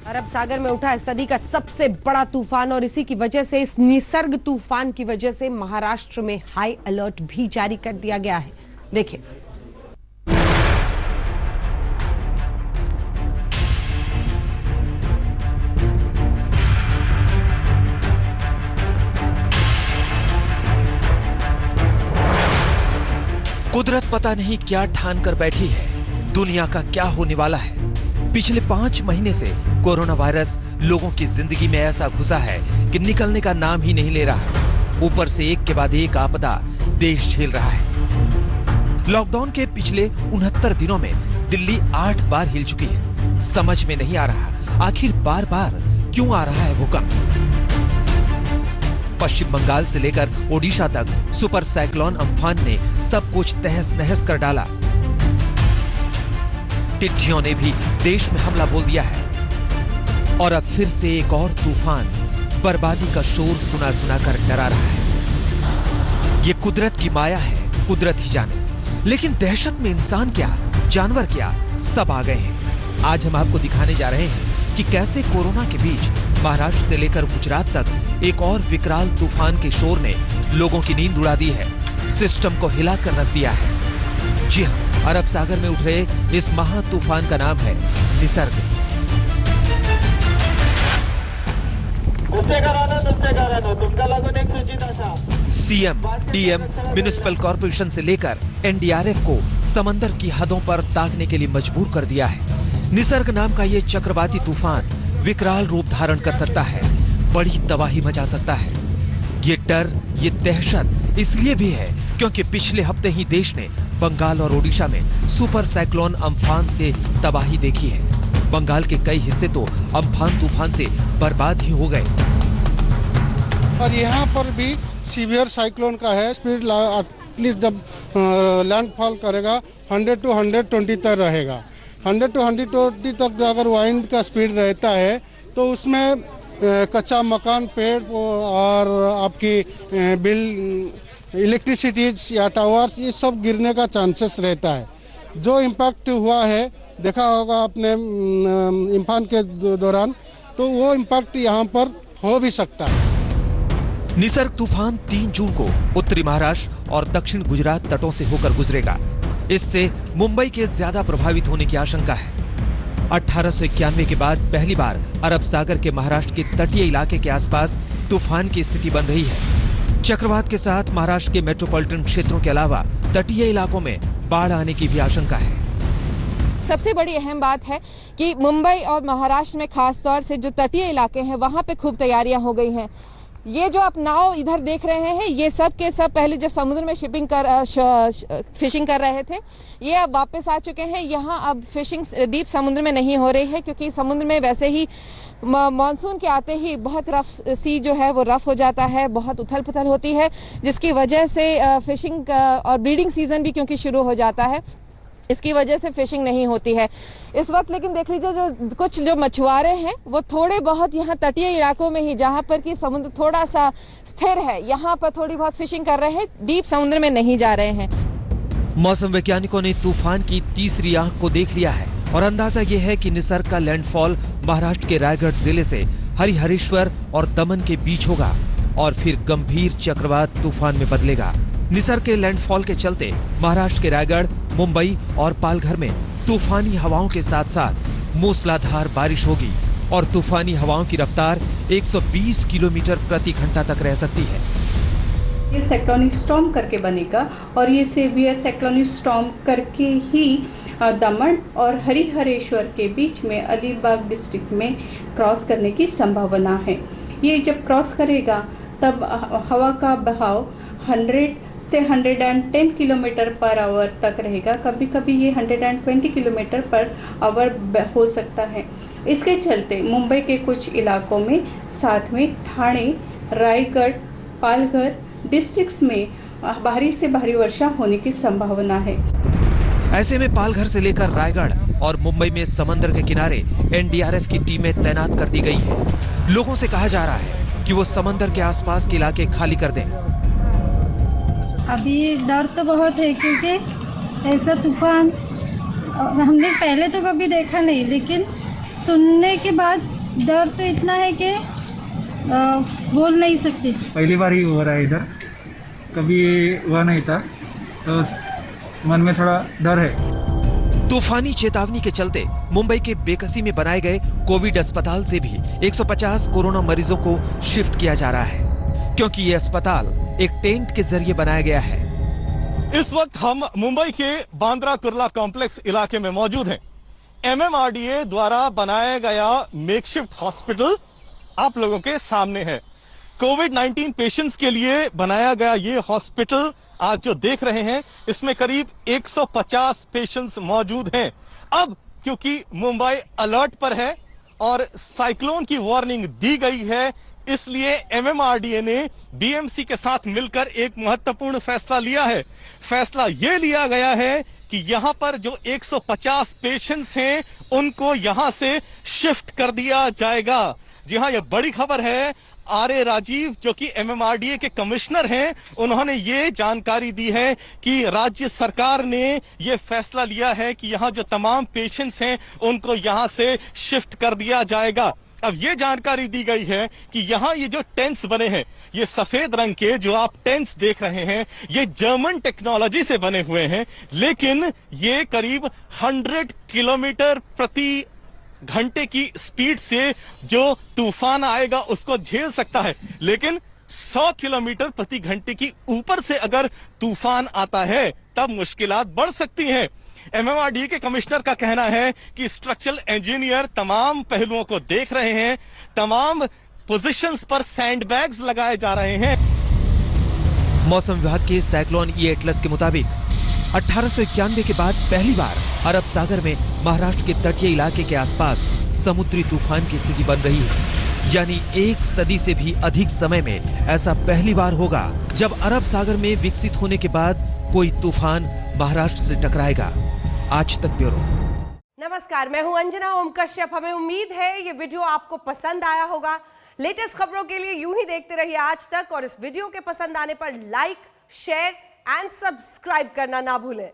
अरब सागर में उठा है सदी का सबसे बड़ा तूफान और इसी की वजह से, इस निसर्ग तूफान की वजह से महाराष्ट्र में हाई अलर्ट भी जारी कर दिया गया है। देखिए, कुदरत पता नहीं क्या ठान कर बैठी है, दुनिया का क्या होने वाला है। पिछले 5 महीने से कोरोना वायरस लोगों की जिंदगी में ऐसा घुसा है कि निकलने का नाम ही नहीं ले रहा। ऊपर से एक के बाद एक आपदा देश झेल रहा है। लॉकडाउन के पिछले 69 दिनों में दिल्ली 8 बार हिल चुकी है। समझ में नहीं आ रहा आखिर बार बार क्यों आ रहा है भूकंप। पश्चिम बंगाल से लेकर ओडिशा तक सुपर साइक्लोन अम्फान ने सब कुछ तहस नहस कर डाला। टिड्डियों ने भी देश में हमला बोल दिया है और अब फिर से एक और तूफान बर्बादी का शोर सुना सुना कर डरा रहा है। ये कुदरत की माया है, कुदरत ही जाने। लेकिन दहशत में इंसान क्या, जानवर क्या, सब आ गए हैं। आज हम आपको दिखाने जा रहे हैं कि कैसे कोरोना के बीच महाराष्ट्र से लेकर गुजरात तक एक और विकराल तूफान के शोर ने लोगों की नींद उड़ा दी है, सिस्टम को हिला कर रख दिया है। जी हाँ, अरब सागर में उठ रहे इस महा तूफान का नाम है Nisarga. CM, DM, municipal corporation से लेकर एनडीआरएफ को समंदर की हदों पर ताकने के लिए मजबूर कर दिया है। निसर्ग नाम का ये चक्रवाती तूफान विकराल रूप धारण कर सकता है, बड़ी तबाही मचा सकता है। ये डर, ये दहशत इसलिए भी है क्योंकि पिछले हफ्ते ही देश ने बंगाल और ओडिशा में सुपर साइक्लोन अम्फान से तबाही देखी है। बंगाल के कई हिस्से तो अम्फान तूफान से बर्बाद ही हो गए। और यहाँ पर भी सीवियर साइक्लोन का है। स्पीड एटलीस्ट जब लैंडफॉल करेगा 100 to 120 तक रहेगा। 100 to 120 तक अगर वाइंड का स्पीड रहता है तो उसमें कच्चा मकान, पेड़ और आपकी बिल, इलेक्ट्रिसिटीज या टावर्स, ये सब गिरने का चांसेस रहता है। जो इम्पैक्ट हुआ है देखा होगा आपने इम्फान के दौरान, तो वो इम्पैक्ट यहाँ पर हो भी सकता है। निसर्ग तूफान 3 जून को उत्तरी महाराष्ट्र और दक्षिण गुजरात तटों से होकर गुजरेगा। इससे मुंबई के ज्यादा प्रभावित होने की आशंका है। 1891 के बाद पहली बार अरब सागर के महाराष्ट्र के तटीय इलाके के आसपास तूफान की स्थिति बन रही है। चक्रवात के साथ महाराष्ट्र के मेट्रोपॉलिटन क्षेत्रों के अलावा तटीय इलाकों में बाढ़ आने की भी आशंका है। सबसे बड़ी अहम बात है कि मुंबई और महाराष्ट्र में खास तौर से जो तटीय इलाके हैं वहां पे खूब तैयारियां हो गई हैं। ये जो आप नाव इधर देख रहे हैं, ये सब के सब पहले जब समुद्र में फिशिंग कर रहे थे, ये अब वापस आ चुके हैं। यहाँ अब फिशिंग डीप समुद्र में नहीं हो रही है क्योंकि समुद्र में वैसे ही मानसून के आते ही बहुत रफ सी जो है वो रफ हो जाता है, बहुत उथल पुथल होती है, जिसकी वजह से फिशिंग और ब्रीडिंग सीजन भी क्योंकि शुरू हो जाता है, इसकी वजह से फिशिंग नहीं होती है इस वक्त। लेकिन देख लीजिए जो मछुआरे हैं वो थोड़े बहुत यहाँ तटीय इलाकों में ही, जहाँ पर कि समुद्र थोड़ा सा स्थिर है, यहाँ पर थोड़ी बहुत फिशिंग कर रहे हैं, डीप समुद्र में नहीं जा रहे हैं। मौसम वैज्ञानिकों ने तूफान की तीसरी आंख को देख लिया है और अंदाजा ये है कि निसर्ग का लैंडफॉल महाराष्ट्र के रायगढ़ जिले से हरिहरेश्वर और दमन के बीच होगा और फिर गंभीर चक्रवात तूफान में बदलेगा। निसर्ग के लैंडफॉल के चलते महाराष्ट्र के रायगढ़, मुंबई और पालघर में तूफानी हवाओं के साथ साथ मूसलाधार बारिश होगी और तूफानी हवाओं की रफ्तार 120 किलोमीटर प्रति घंटा तक रह सकती है। ये साइक्लोनिक स्टॉर्म करके बनेगा और ये सीवियर साइक्लोनिक स्टॉर्म करके ही दमन और हरिहरेश्वर के बीच में अलीबाग डिस्ट्रिक्ट में क्रॉस करने की संभावना है। ये जब क्रॉस करेगा तब हवा का बहाव 100 से 110 किलोमीटर पर आवर तक रहेगा। कभी कभी ये 120 किलोमीटर पर आवर हो सकता है। इसके चलते मुंबई के कुछ इलाकों में, साथ में ठाणे, रायगढ़, पालघर डिस्ट्रिक्ट्स में भारी से भारी वर्षा होने की संभावना है। ऐसे में पालघर से लेकर रायगढ़ और मुंबई में समंदर के किनारे एनडीआरएफ की टीमें तैनात कर दी गई है। लोगों से कहा जा रहा है कि वो समंदर के आसपास के इलाके खाली कर दें। अभी डर तो बहुत है क्योंकि ऐसा तूफान हमने पहले तो कभी देखा नहीं, लेकिन सुनने के बाद डर तो इतना है कि बोल नहीं सकती। पहली बार ही हो रहा है इधर, कभी हुआ नहीं था, तो मन में थोड़ा डर है। तूफानी चेतावनी के चलते मुंबई के बेकसी में बनाए गए कोविड अस्पताल से भी 150 कोरोना मरीजों को शिफ्ट किया जा रहा है, क्योंकि ये अस्पताल एक टेंट के जरिए बनाया गया है। इस वक्त हम मुंबई के बांद्रा कुर्ला कॉम्प्लेक्स इलाके में मौजूद हैं। MMRDA द्वारा बनाया गया मेकशिफ्ट हॉस्पिटल आप लोगों के सामने है। कोविड-19 पेशेंट्स के लिए बनाया गया ये हॉस्पिटल आज जो देख रहे हैं, इसमें करीब 150 पेशेंट्स मौजूद हैं। अब क्योंकि मुंबई अलर्ट पर है और साइक्लोन की वार्निंग दी गई है, इसलिए MMRDA ने BMC के साथ मिलकर एक महत्वपूर्ण फैसला लिया है। फैसला यह लिया गया है कि यहां पर जो 150 पेशेंट्स हैं, उनको यहां से शिफ्ट कर दिया जाएगा। जी हां, यह बड़ी खबर है। RA राजीव जो कि MMRDA के कमिश्नर हैं, उन्होंने ये जानकारी दी है कि राज्य सरकार ने ये फैसला लिया है कि यहां जो तमाम पेशेंट्स हैं, उनको यहां से शिफ्ट कर दिया जाएगा। अब ये जानकारी दी गई है कि यहाँ ये जो टेंट्स बने हैं, ये सफेद रंग के जो आप टेंट्स देख रहे हैं, ये जर्मन टेक्नोलॉजी से बने हुए हैं, लेकिन ये करीब 100 किलोमीटर प्रति घंटे की स्पीड से जो तूफान आएगा उसको झेल सकता है। लेकिन 100 किलोमीटर प्रति घंटे की ऊपर से अगर तूफान आता है, तब मुश्किलात बढ़ सकती हैं। MMRDA के कमिश्नर का कहना है कि स्ट्रक्चरल इंजीनियर तमाम पहलुओं को देख रहे हैं, तमाम पोजीशंस पर सैंडबैग्स लगाए जा रहे हैं। मौसम विभाग के साइक्लोन ई एटलस के मुताबिक 1891 के बाद पहली बार अरब सागर में महाराष्ट्र के तटीय इलाके के आसपास समुद्री तूफान की स्थिति बन रही है। यानी एक सदी से भी अधिक समय में ऐसा पहली बार होगा जब अरब सागर में विकसित होने के बाद कोई तूफान महाराष्ट्र से टकराएगा। आज तक ब्यूरो। नमस्कार, मैं हूं अंजना ओम कश्यप। हमें उम्मीद है ये वीडियो आपको पसंद आया होगा। लेटेस्ट खबरों के लिए यूं ही देखते रहिए आज तक, और इस वीडियो के पसंद आने पर लाइक, शेयर एंड सब्सक्राइब करना ना भूलें।